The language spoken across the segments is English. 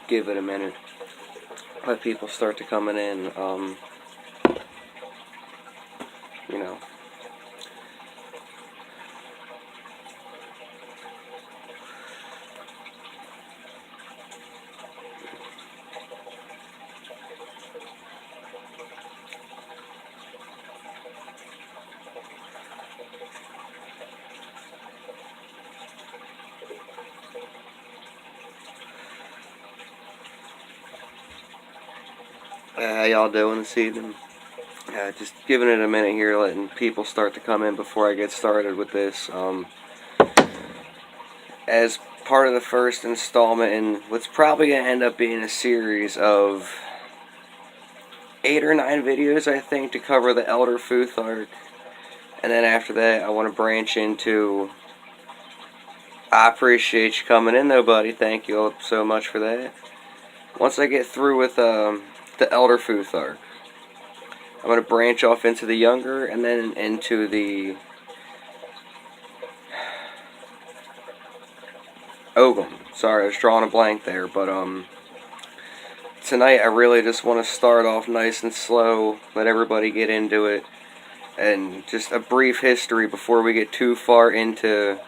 give it a minute. Let people start to coming in. You know. How y'all doing this evening? Just giving it a minute here, letting people start to come in before I get started with this. As part of the first installment in what's probably going to end up being a series of 8 or 9 videos, I think, to cover the Elder Futhark. And then after that, I want to branch into... I appreciate you coming in, though, buddy. Thank you all so much for that. Once I get through with the Elder Futhark, I'm going to branch off into the younger and then into the Ogum. Sorry, I was drawing a blank there, but tonight I really just want to start off nice and slow, let everybody get into it, and just a brief history before we get too far into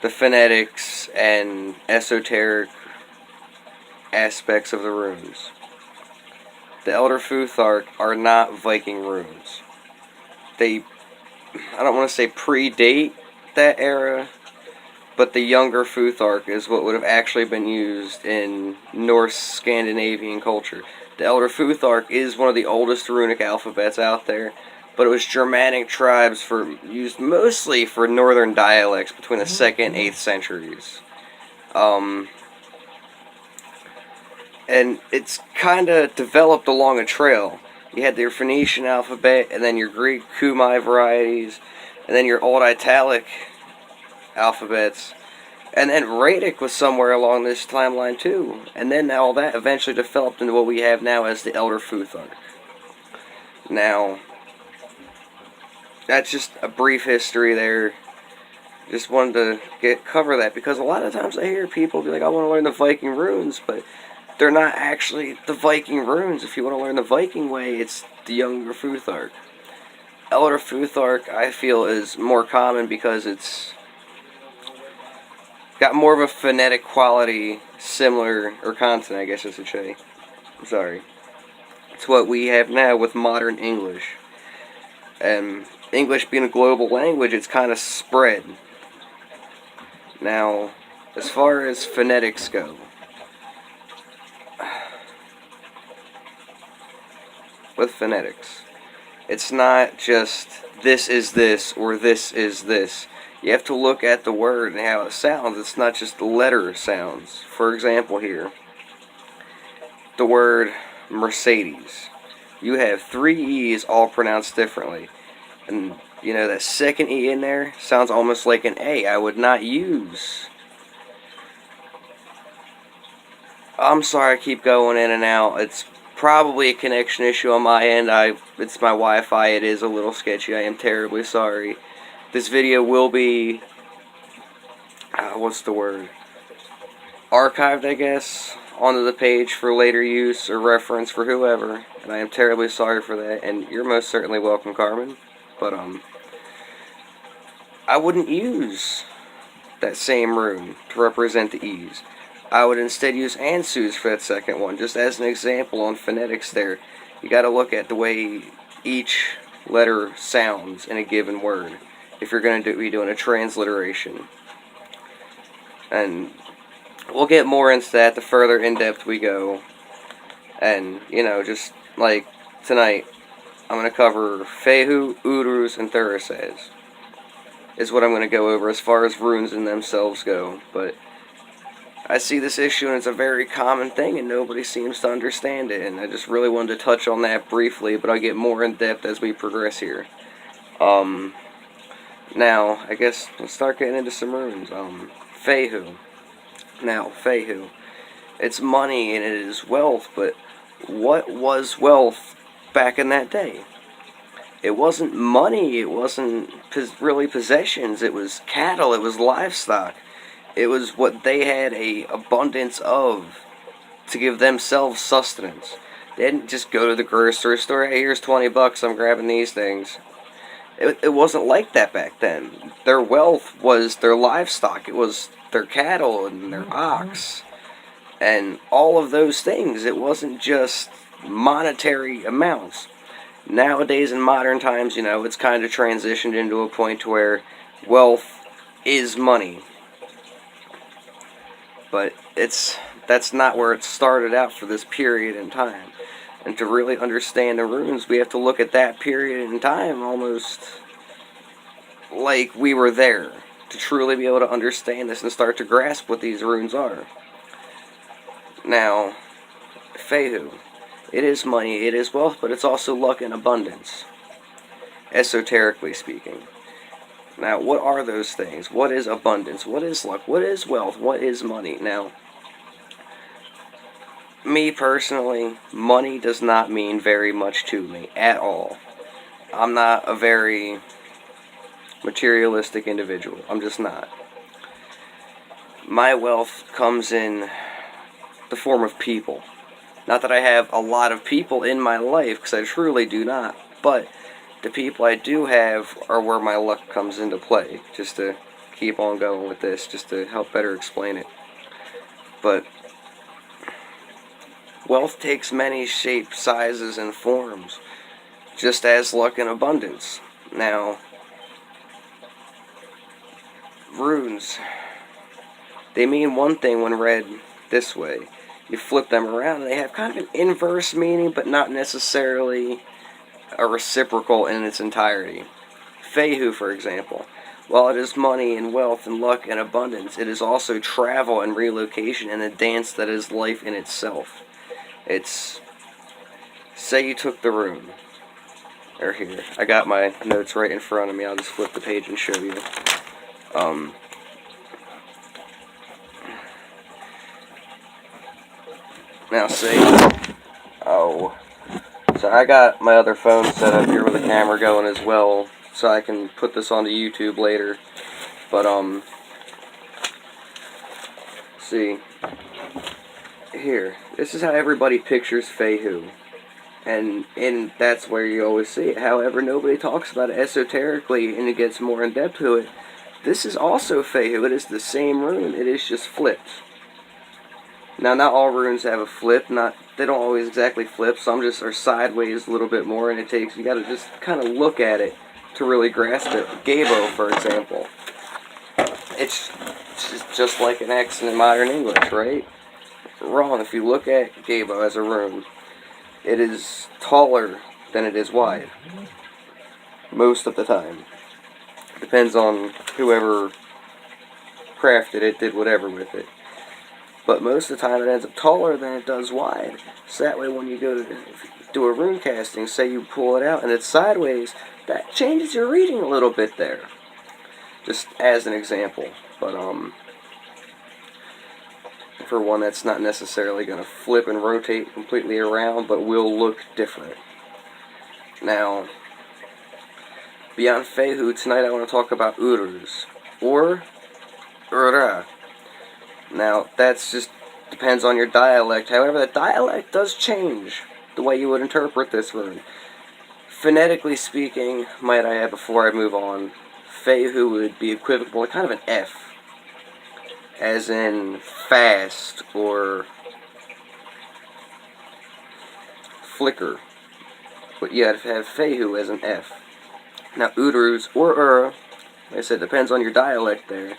the phonetics and esoteric aspects of the runes. The Elder Futhark are not Viking runes. They, I don't want to say predate that era, but the younger Futhark is what would have actually been used in Norse Scandinavian culture. The Elder Futhark is one of the oldest runic alphabets out there, but it was Germanic tribes used mostly for northern dialects between the 2nd and 8th centuries. And it's kind of developed along a trail. You had your Phoenician alphabet, and then your Greek Kumai varieties, and then your Old Italic alphabets. And then Radic was somewhere along this timeline too. And then all that eventually developed into what we have now as the Elder Futhark. Now, that's just a brief history there. Just wanted to cover that, because a lot of times I hear people be like, I want to learn the Viking runes, but they're not actually the Viking runes. If you want to learn the Viking way, it's the younger Futhark. Elder Futhark, I feel, is more common because it's got more of a phonetic quality, similar, or content, I guess I should say. I'm sorry. It's what we have now with modern English. And English being a global language, it's kind of spread. Now, as far as phonetics go, with phonetics, it's not just this is this or this is this. You have to look at the word and how it sounds. It's not just the letter sounds. For example here, the word Mercedes. You have 3 E's all pronounced differently. And, you know, that second E in there sounds almost like an A. I would not use. I'm sorry I keep going in and out. It's probably a connection issue on my end. It's my Wi-Fi. It is a little sketchy. I am terribly sorry. This video will be, what's the word? Archived, I guess, onto the page for later use or reference for whoever. And I am terribly sorry for that. And you're most certainly welcome, Carmen. But, I wouldn't use that same rune to represent the E's. I would instead use Ansus for that second one, just as an example on phonetics there. You gotta look at the way each letter sounds in a given word, if you're going to be doing a transliteration. And we'll get more into that the further in-depth we go. And, you know, just like tonight, I'm going to cover Fehu, Urus, and Thurisaz, is what I'm going to go over as far as runes in themselves go. But I see this issue, and it's a very common thing, and nobody seems to understand it. And I just really wanted to touch on that briefly, but I'll get more in-depth as we progress here. Now, I guess let's start getting into some runes. Fehu. Now, Fehu. It's money and it is wealth, but what was wealth back in that day? It wasn't money, it wasn't really possessions, it was cattle, it was livestock. It was what they had a abundance of to give themselves sustenance. They didn't just go to the grocery store, hey, here's 20 bucks, I'm grabbing these things. It wasn't like that back then. Their wealth was their livestock. It was their cattle and their ox and all of those things. It wasn't just monetary amounts. Nowadays, in modern times, it's kind of transitioned into a point to where wealth is money. But that's not where it started out for this period in time. And to really understand the runes, we have to look at that period in time almost like we were there to truly be able to understand this and start to grasp what these runes are. Now, Fehu, it is money, it is wealth, but it's also luck and abundance, esoterically speaking. Now, what are those things? What is abundance? What is luck? What is wealth? What is money? Now, me personally, money does not mean very much to me at all. I'm not a very materialistic individual. I'm just not. My wealth comes in the form of people. Not that I have a lot of people in my life, because I truly do not, but the people I do have are where my luck comes into play, just to keep on going with this, just to help better explain it. But wealth takes many shapes, sizes, and forms, just as luck and abundance. Now, runes, they mean one thing when read this way. You flip them around and they have kind of an inverse meaning, but not necessarily a reciprocal in its entirety. Fehu, for example, while it is money and wealth and luck and abundance, it is also travel and relocation and a dance that is life in itself. It's, say you took the rune, or here, I got my notes right in front of me, I'll just flip the page and show you. Now say, so I got my other phone set up here with a camera going as well, so I can put this onto YouTube later, but see, here, this is how everybody pictures Fehu, and that's where you always see it. However, nobody talks about it esoterically, and it gets more in depth to it. This is also Fehu. It is the same rune, it is just flipped. Now, not all runes have a flip. They don't always exactly flip. Some just are sideways a little bit more, and you got to just kind of look at it to really grasp it. Gabo, for example, it's just like an X in modern English, right? Wrong. If you look at Gabo as a rune, it is taller than it is wide. Most of the time. Depends on whoever crafted it, did whatever with it. But most of the time it ends up taller than it does wide. So that way when you go to do a rune casting, say you pull it out and it's sideways, that changes your reading a little bit there. Just as an example. But for one that's not necessarily going to flip and rotate completely around, but will look different. Now, beyond Fehu, tonight I want to talk about Uruz, or Ura. Now, that's just depends on your dialect. However, the dialect does change the way you would interpret this rune. Phonetically speaking, might I add before I move on, Fehu would be equivocal to kind of an F, as in fast or flicker. But you have to have Fehu as an F. Now, Uruz or Ura, like I said, depends on your dialect there,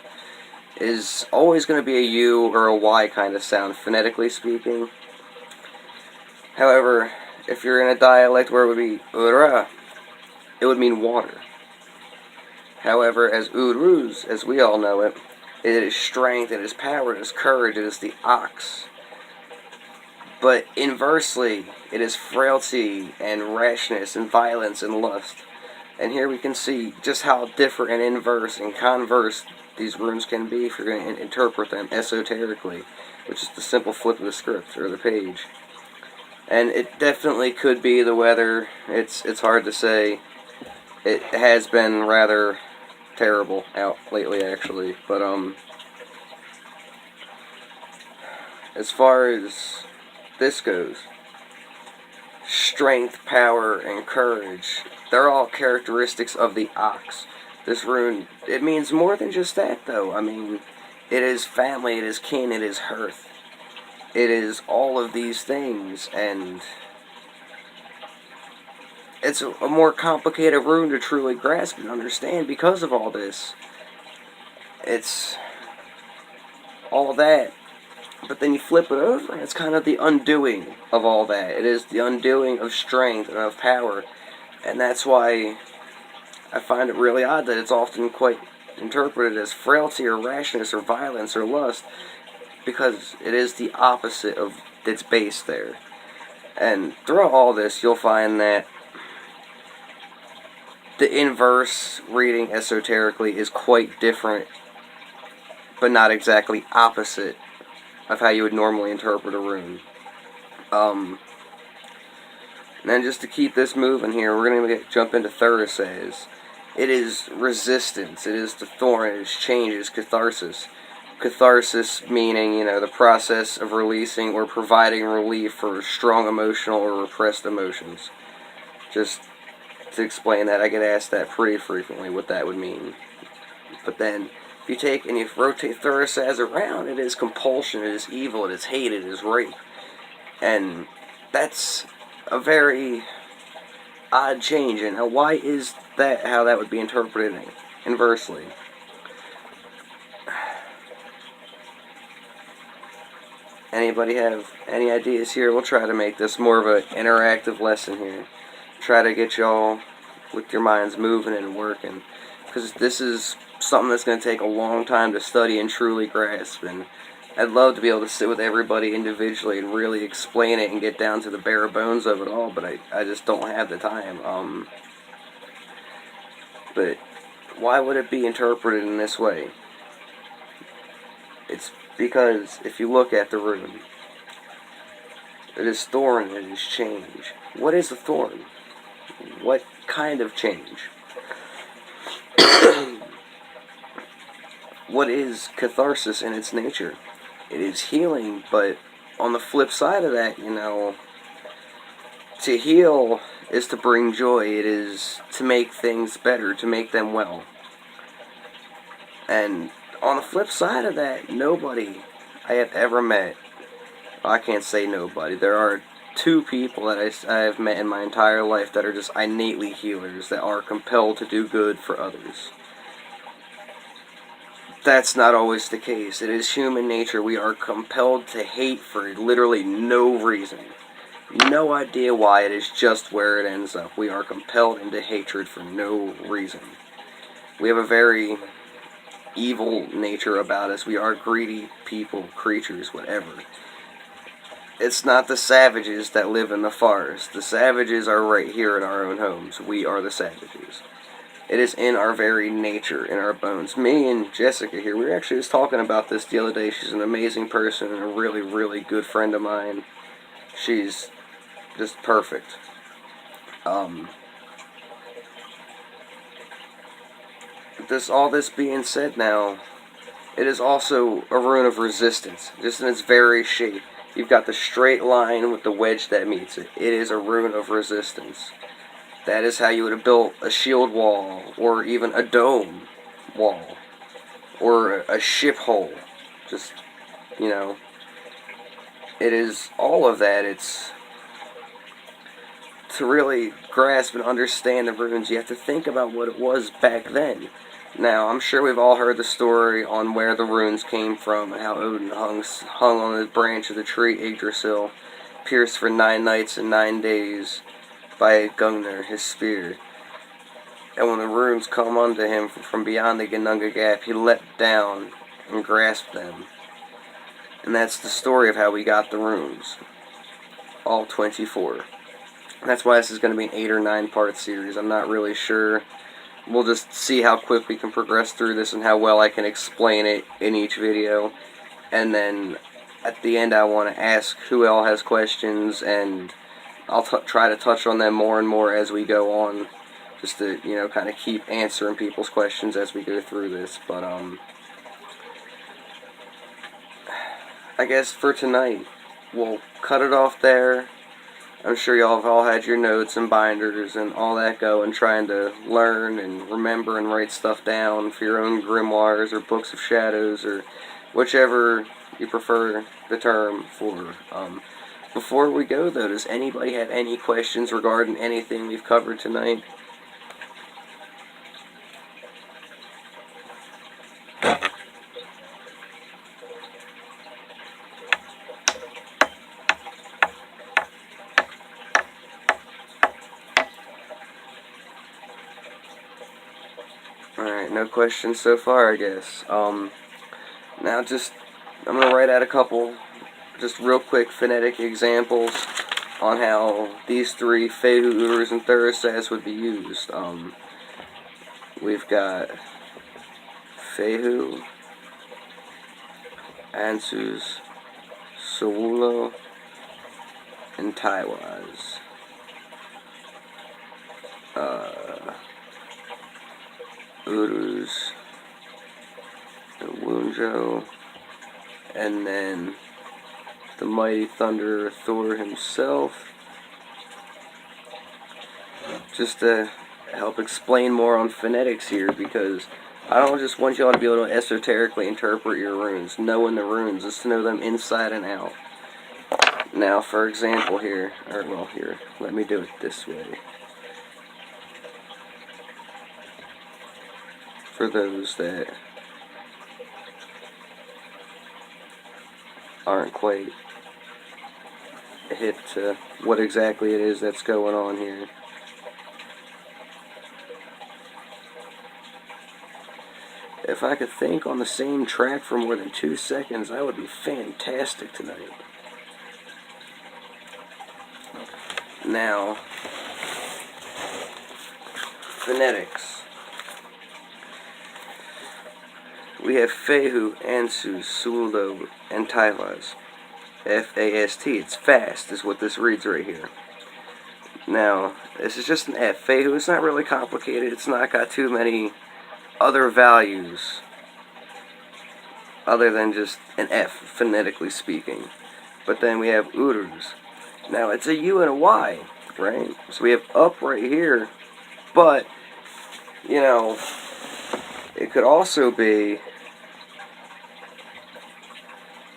is always going to be a U or a Y kind of sound, phonetically speaking. However, if you're in a dialect where it would be Ura, it would mean water. However, as Uruz, as we all know it, it is strength, it is power, it is courage, it is the ox. But inversely, it is frailty and rashness and violence and lust. And here we can see just how different and inverse and converse these runes can be if you're going to interpret them esoterically, which is the simple flip of the script or the page. And it definitely could be the weather. It's hard to say. It has been rather terrible out lately, actually. But as far as this goes. Strength, power, and courage. They're all characteristics of the ox. This rune, it means more than just that, though. I mean, it is family, it is kin, it is hearth. It is all of these things, and it's a more complicated rune to truly grasp and understand because of all this. It's all that. But then you flip it over, and it's kind of the undoing of all that. It is the undoing of strength and of power. And that's why I find it really odd that it's often quite interpreted as frailty or rashness or violence or lust, because it is the opposite of its base there. And throughout all this, you'll find that the inverse reading esoterically is quite different, but not exactly opposite of how you would normally interpret a rune. And then just to keep this moving here, we're going to jump into Thursdays. It is resistance, it is the thorn, it is change, it is catharsis. Catharsis meaning, the process of releasing or providing relief for strong emotional or repressed emotions. Just to explain that, I get asked that pretty frequently, what that would mean. But then, if you take and you rotate Thursdays around, it is compulsion, it is evil, it is hate, it is rape. And that's a very odd change. And why is that how that would be interpreted inversely? Anybody have any ideas here? We'll try to make this more of an interactive lesson here. Try to get y'all with your minds moving and working. Because this is something that's going to take a long time to study and truly grasp. And I'd love to be able to sit with everybody individually and really explain it and get down to the bare bones of it all. But I just don't have the time. But why would it be interpreted in this way? It's because if you look at the rune, it is thorn, it is change. What is a thorn? What kind of change? What is catharsis in its nature? It is healing, but on the flip side of that, to heal is to bring joy. It is to make things better, to make them well. And on the flip side of that, nobody I have ever met, I can't say nobody, there are 2 people that I have met in my entire life that are just innately healers, that are compelled to do good for others. That's not always the case. It is human nature. We are compelled to hate for literally no reason. No idea why, it is just where it ends up. We are compelled into hatred for no reason. We have a very evil nature about us. We are greedy people, creatures, whatever. It's not the savages that live in the forest. The savages are right here in our own homes. We are the savages. It is in our very nature, in our bones. Me and Jessica here, we were actually just talking about this the other day. She's an amazing person and a really, really good friend of mine. She's just perfect. All this being said now, it is also a rune of resistance, just in its very shape. You've got the straight line with the wedge that meets it. It is a rune of resistance. That is how you would have built a shield wall, or even a dome wall, or a ship hull. Just, it is all of that. It's to really grasp and understand the runes, you have to think about what it was back then. Now, I'm sure we've all heard the story on where the runes came from, and how Odin hung on the branch of the tree Yggdrasil, pierced for 9 nights and 9 days by Gungnir, his spear. And when the runes come unto him from beyond the Ginnunga Gap, he leapt down and grasped them. And that's the story of how we got the runes. All 24. And that's why this is going to be an 8 or 9 part series. I'm not really sure. We'll just see how quick we can progress through this and how well I can explain it in each video. And then at the end I want to ask who all has questions, and I'll try to touch on them more and more as we go on, just to, kind of keep answering people's questions as we go through this. But, I guess for tonight, we'll cut it off there. I'm sure y'all have all had your notes and binders and all that going, trying to learn and remember and write stuff down for your own grimoires or books of shadows or whichever you prefer the term for. Before we go, though, does anybody have any questions regarding anything we've covered tonight? Alright, no questions so far, I guess. Now I'm going to write out a couple, just real quick phonetic examples on how these three Fehu, Uruz, and Thurisaz would be used. We've got Fehu, Ansuz, Sawulo, and Taiwaz. Uruz, and Wunjo, and then the mighty Thunderer Thor himself. Just to help explain more on phonetics here, because I don't just want y'all to be able to esoterically interpret your runes. Knowing the runes is to know them inside and out. Now, for example here, let me do it this way. For those that aren't quite hip to what exactly it is that's going on here. If I could think on the same track for more than 2 seconds, I would be fantastic tonight. Now, phonetics. We have Fehu, Ansuz, Sawulo, and Taiwaz. F-A-S-T, it's fast, is what this reads right here. Now, this is just an F. Fehu, it's not really complicated, it's not got too many other values other than just an F, phonetically speaking. But then we have Uruz. Now, it's a U and a Y, right? So we have up right here, but, you know, it could also be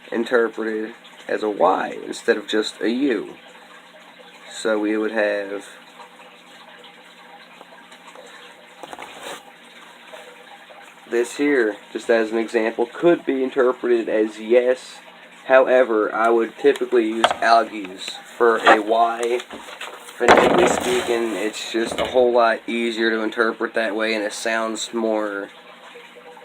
interpreted as a Y instead of just a U. So we would have this here, just as an example, could be interpreted as yes. However, I would typically use algaes for a Y. Phonetically speaking, it's just a whole lot easier to interpret that way, and it sounds more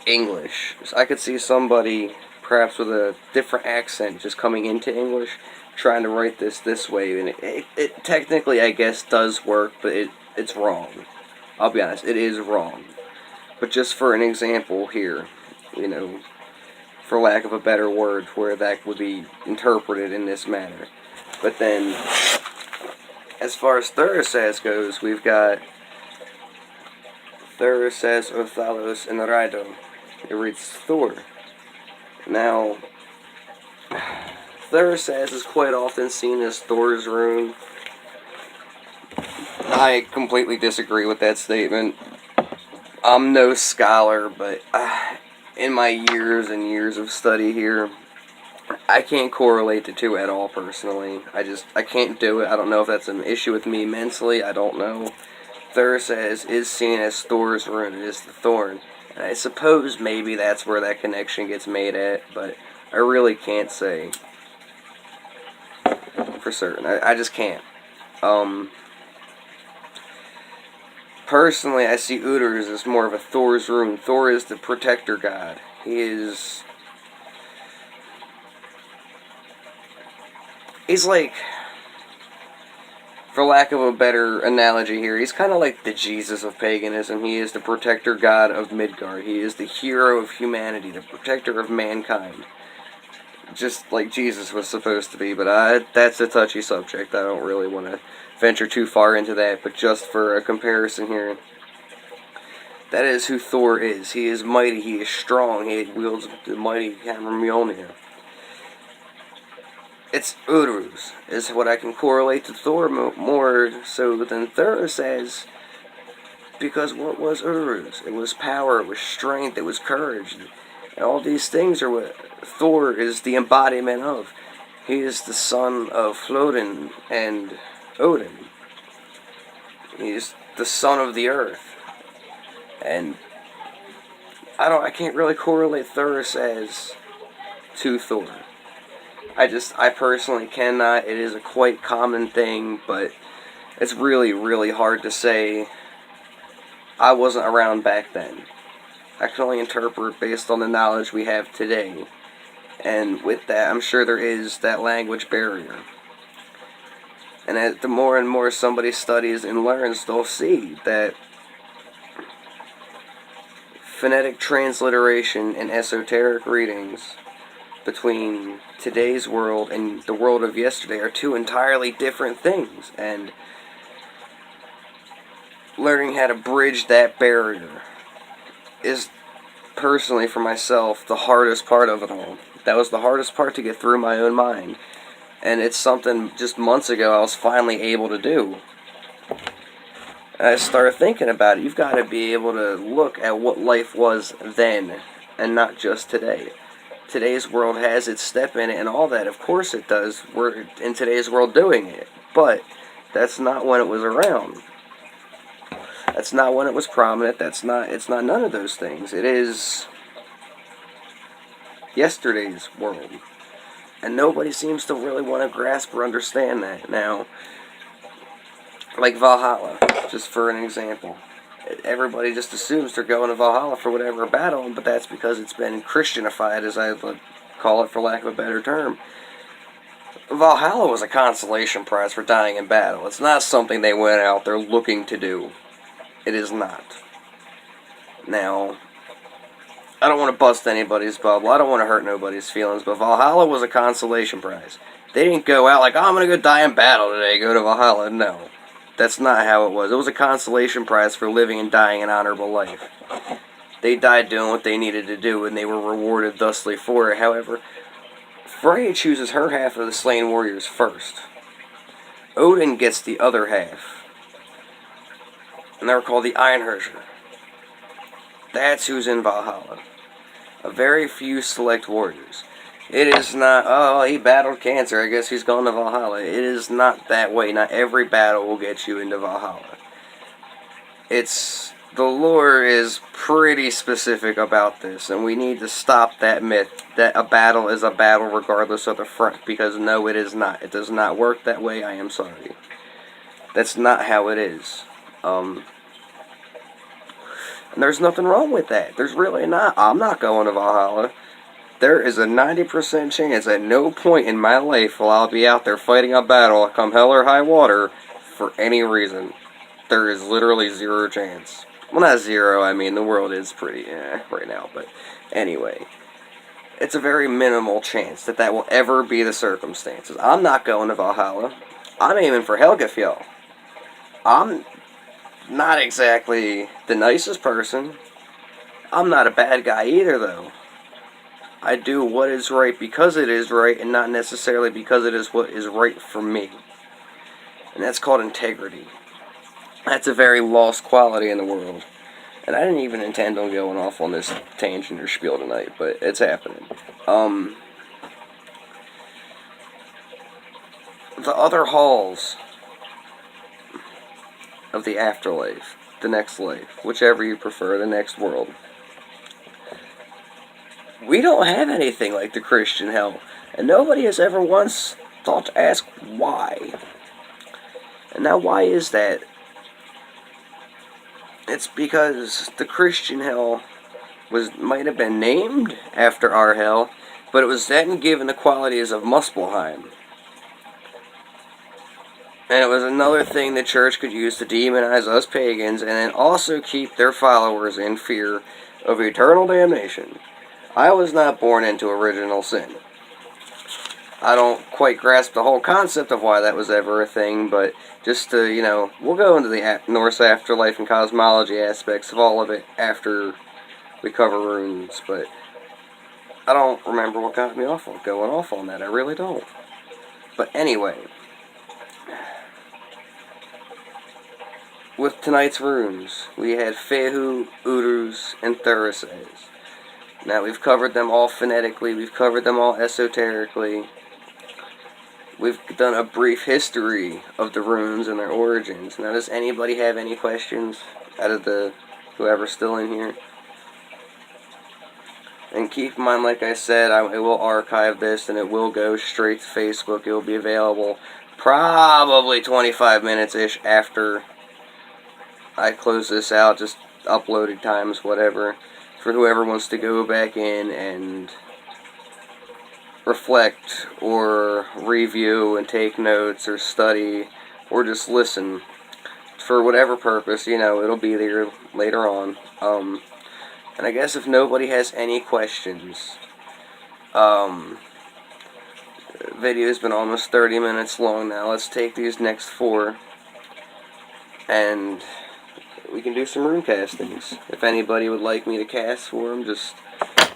English. So I could see somebody, perhaps with a different accent, just coming into English, trying to write this way, and it technically, I guess, does work, but it's wrong. I'll be honest, it is wrong. But just for an example here, you know, for lack of a better word, where that would be interpreted in this manner. But then, as far as Thurisaz goes, we've got Thurisaz, Othalos, and Raido. It reads Thor. Now, Thurisaz is quite often seen as Thor's rune. I completely disagree with that statement. I'm no scholar, but in my years and years of study here, I can't correlate the two at all personally. I can't do it. I don't know if that's an issue with me mentally. I don't know. Thurisaz is seen as Thor's rune. It is the thorn. And I suppose maybe that's where that connection gets made at, but I really can't say for certain. I just can't. Personally, I see Uruz as more of a Thor's rune. Thor is the protector god. He's like, for lack of a better analogy here, he's kind of like the Jesus of paganism. He is the protector god of Midgard. He is the hero of humanity, the protector of mankind. Just like Jesus was supposed to be, but that's a touchy subject. I don't really want to venture too far into that, but just for a comparison here, that is who Thor is. He is mighty, he is strong, he wields the mighty hammer Mjolnir. It's Uruz, is what I can correlate to Thor more so than Thor says, because what was Uruz? It was power, it was strength, it was courage. And all these things are what Thor is the embodiment of. He is the son of Flodin and Odin. He is the son of the earth. And I can't really correlate Thuris as to Thor. I personally cannot. It is a quite common thing, but it's really, really hard to say. I wasn't around back then. I can only interpret based on the knowledge we have today. And with that, I'm sure there is that language barrier. And as the more and more somebody studies and learns, they'll see that phonetic transliteration and esoteric readings between today's world and the world of yesterday are two entirely different things. And learning how to bridge that barrier is, personally for myself, the hardest part of it all. That was the hardest part to get through my own mind. And it's something just months ago I was finally able to do. And I started thinking about it. You've got to be able to look at what life was then and not just today. Today's world has its step in it and all that. Of course it does. We're in today's world doing it. But that's not when it was around. That's not when it was prominent. It's not none of those things. It is yesterday's world. And nobody seems to really want to grasp or understand that now. Like Valhalla, just for an example. Everybody just assumes they're going to Valhalla for whatever battle, but that's because it's been Christianified, as I would call it for lack of a better term. Valhalla was a consolation prize for dying in battle. It's not something they went out there looking to do. It is not. Now, I don't want to bust anybody's bubble. I don't want to hurt nobody's feelings, but Valhalla was a consolation prize. They didn't go out like, oh, I'm going to go die in battle today, go to Valhalla. No. That's not how it was. It was a consolation prize for living and dying an honorable life. They died doing what they needed to do, and they were rewarded thusly for it. However, Freya chooses her half of the slain warriors first. Odin gets the other half. And they're called the Einherjar. That's who's in Valhalla. A very few select warriors. It is not, oh, he battled cancer, I guess he's gone to Valhalla. It is not that way. Not every battle will get you into Valhalla. The lore is pretty specific about this, and we need to stop that myth that a battle is a battle regardless of the front, because no, it is not. It does not work that way, I am sorry. That's not how it is. And there's nothing wrong with that. There's really not. I'm not going to Valhalla. There is a 90% chance at no point in my life will I be out there fighting a battle, come hell or high water, for any reason. There is literally zero chance. Well, not zero, I mean, the world is pretty, right now, but anyway. It's a very minimal chance that will ever be the circumstances. I'm not going to Valhalla. I'm aiming for Helgafjell. I'm not exactly the nicest person. I'm not a bad guy either, though. I do what is right because it is right, and not necessarily because it is what is right for me. And that's called integrity. That's a very lost quality in the world. And I didn't even intend on going off on this tangent or spiel tonight, but it's happening. The other halls of the afterlife, the next life, whichever you prefer, the next world. We don't have anything like the Christian hell, and nobody has ever once thought to ask why. And now why is that? It's because the Christian hell might have been named after our hell, but it was then given the qualities of Muspelheim. And it was another thing the church could use to demonize us pagans, and then also keep their followers in fear of eternal damnation. I was not born into original sin. I don't quite grasp the whole concept of why that was ever a thing, but just to, we'll go into the Norse afterlife and cosmology aspects of all of it after we cover runes, but I don't remember what got me going off on that. I really don't. But anyway, with tonight's runes, we had Fehu, Urus, and Thurisaz. Now, we've covered them all phonetically, we've covered them all esoterically. We've done a brief history of the runes and their origins. Now, does anybody have any questions out of the whoever's still in here? And keep in mind, like I said, I will archive this and it will go straight to Facebook. It will be available probably 25 minutes-ish after I close this out, just uploading times, whatever, for whoever wants to go back in and reflect or review and take notes or study or just listen for whatever purpose. It'll be there later on. And I guess if nobody has any questions, video's been almost 30 minutes long now. Let's take these next 4 and we can do some rune castings. If anybody would like me to cast for them, just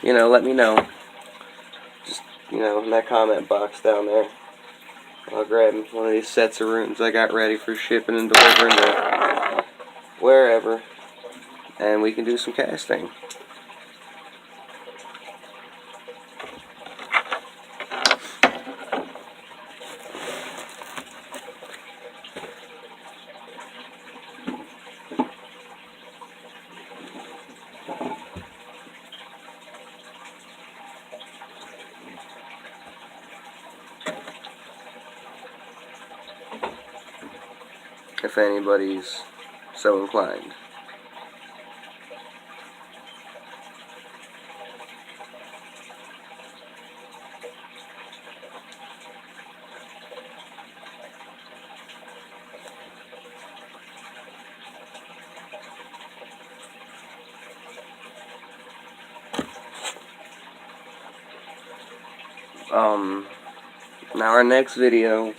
let me know. Just in that comment box down there. I'll grab one of these sets of runes I got ready for shipping and delivering to wherever, and we can do some casting. If anybody's so inclined. Now our next video,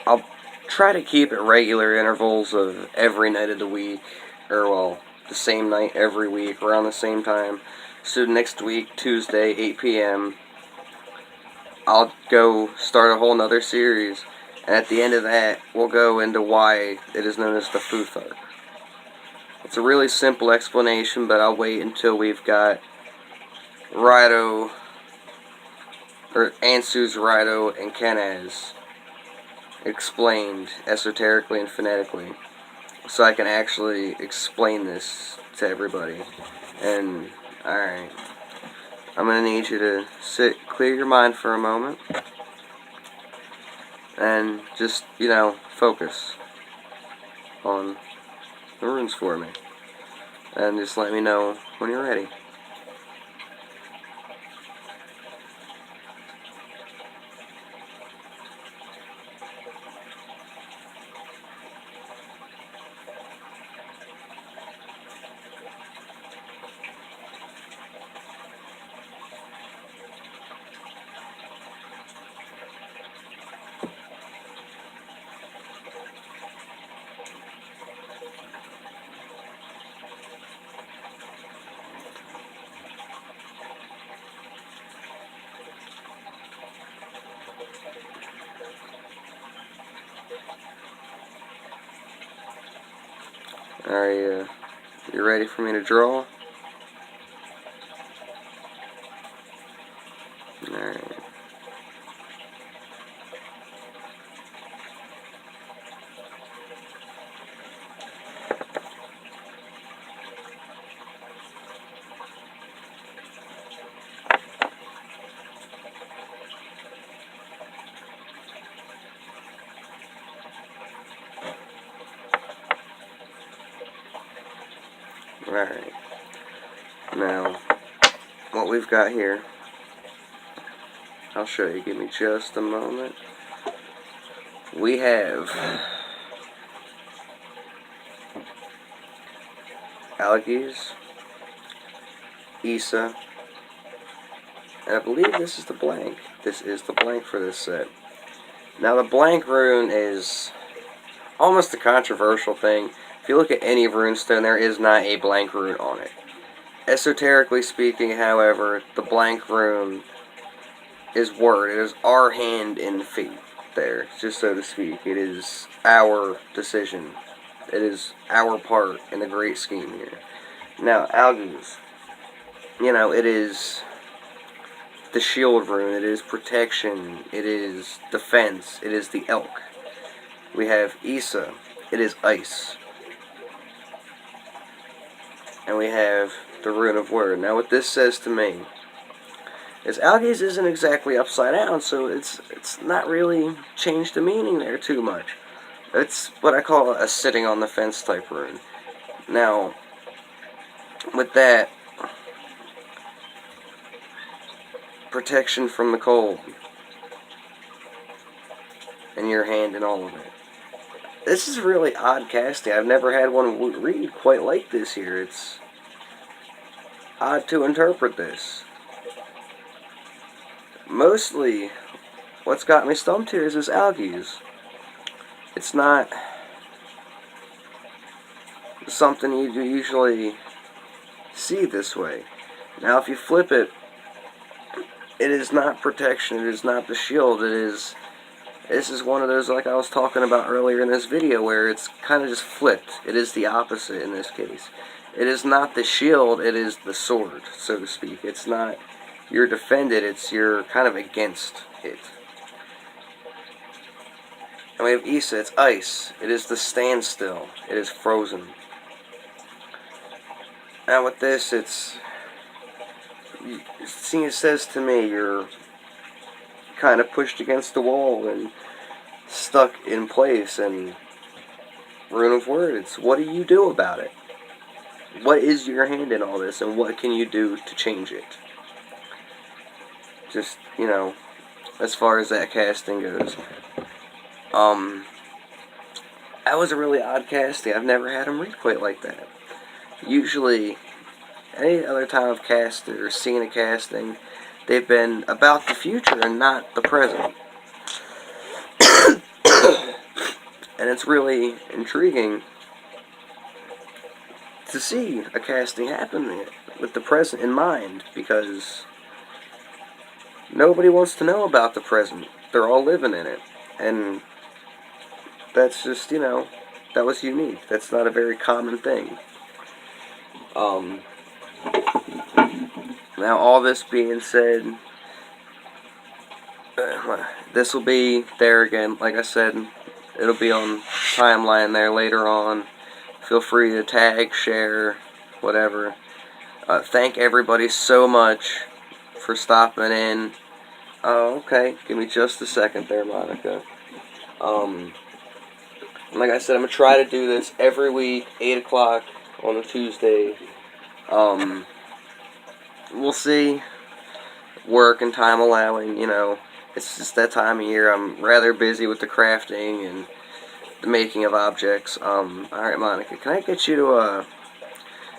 I'll try to keep it regular intervals of every night of the week, or well, the same night every week, around the same time. So next week, Tuesday, 8 p.m., I'll go start a whole nother series, and at the end of that, we'll go into why it is known as the Futhark. It's a really simple explanation, but I'll wait until we've got Rido, or Ansu's Rido and Kenaz explained esoterically and phonetically, so I can actually explain this to everybody. And, alright, I'm going to need you to clear your mind for a moment, and just, focus on the runes for me, and just let me know when you're ready. Are you ready for me to draw? Alright. Alright, now, what we've got here, I'll show you, give me just a moment. We have Algiz, Issa, and I believe this is the blank. This is the blank for this set. Now, the blank rune is almost a controversial thing. If you look at any runestone, there is not a blank rune on it. Esoterically speaking, however, the blank rune is word. It is our hand in fate there, just so to speak. It is our decision. It is our part in the great scheme here. Now, algaes. It is the shield rune. It is protection. It is defense. It is the elk. We have Issa. It is ice. And we have the rune of word. Now, what this says to me is algaes isn't exactly upside down, so it's not really changed the meaning there too much. It's what I call a sitting on the fence type rune. Now, with that, protection from the cold, and your hand in all of it. This is really odd casting. I've never had one read quite like this here. It's odd to interpret this. Mostly, what's got me stumped here is this algaes. It's not something you usually see this way. Now, if you flip it, it is not protection. It is not the shield. This is one of those, like I was talking about earlier in this video, where it's kind of just flipped. It is the opposite in this case. It is not the shield. It is the sword, so to speak. It's not you're defended. It's you're kind of against it. And we have Issa. It's ice. It is the standstill. It is frozen. Now with this, it says to me you're kind of pushed against the wall and stuck in place. And rune of word, it's what do you do about it? What is your hand in all this, and what can you do to change it? Just, as far as that casting goes. That was a really odd casting. I've never had him read quite like that. Usually, any other time I've casted or seen a casting, they've been about the future and not the present. And it's really intriguing to see a casting happen with the present in mind, because nobody wants to know about the present. They're all living in it. And that's just, that was unique. That's not a very common thing. Now, all this being said, this will be there again. Like I said, it'll be on timeline there later on. Feel free to tag, share, whatever. Thank everybody so much for stopping in. Oh, okay. Give me just a second there, Monica. Like I said, I'm going to try to do this every week, 8 o'clock on a Tuesday. We'll see. Work and time allowing, It's just that time of year. I'm rather busy with the crafting and the making of objects. Alright, Monica, can I get you to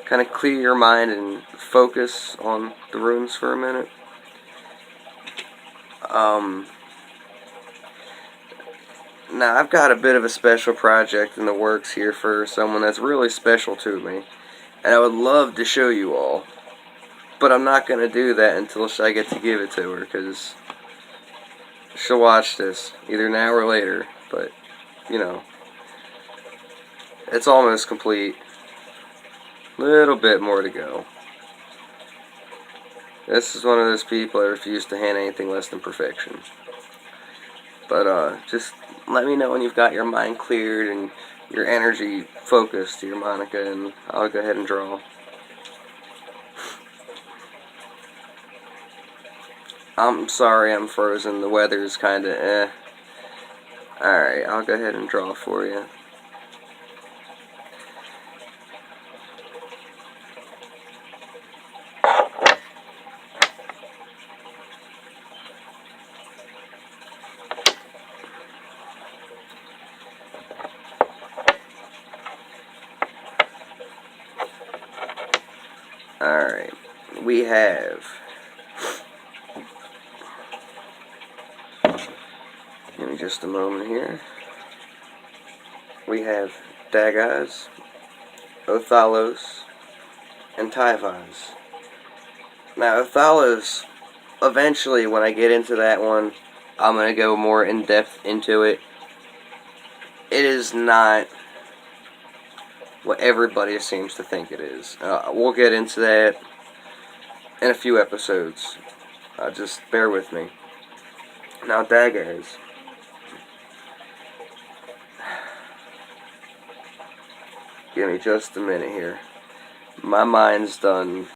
kind of clear your mind and focus on the runes for a minute? Now, I've got a bit of a special project in the works here for someone that's really special to me, and I would love to show you all, but I'm not going to do that until I get to give it to her, because she'll watch this, either now or later, but, it's almost complete. Little bit more to go. This is one of those people that refuse to hand anything less than perfection. But, just let me know when you've got your mind cleared and your energy focused here, Monica, and I'll go ahead and draw. I'm sorry I'm frozen. The weather's kinda Alright, I'll go ahead and draw for you. Alright, we have, give me just a moment here, we have Dagas, Othalos, and Typhons. Now, Othalos eventually, when I get into that one, I'm going to go more in depth into it. It is not what everybody seems to think it is. We'll get into that in a few episodes. Just bear with me. Now, daggers. Give me just a minute here. My mind's done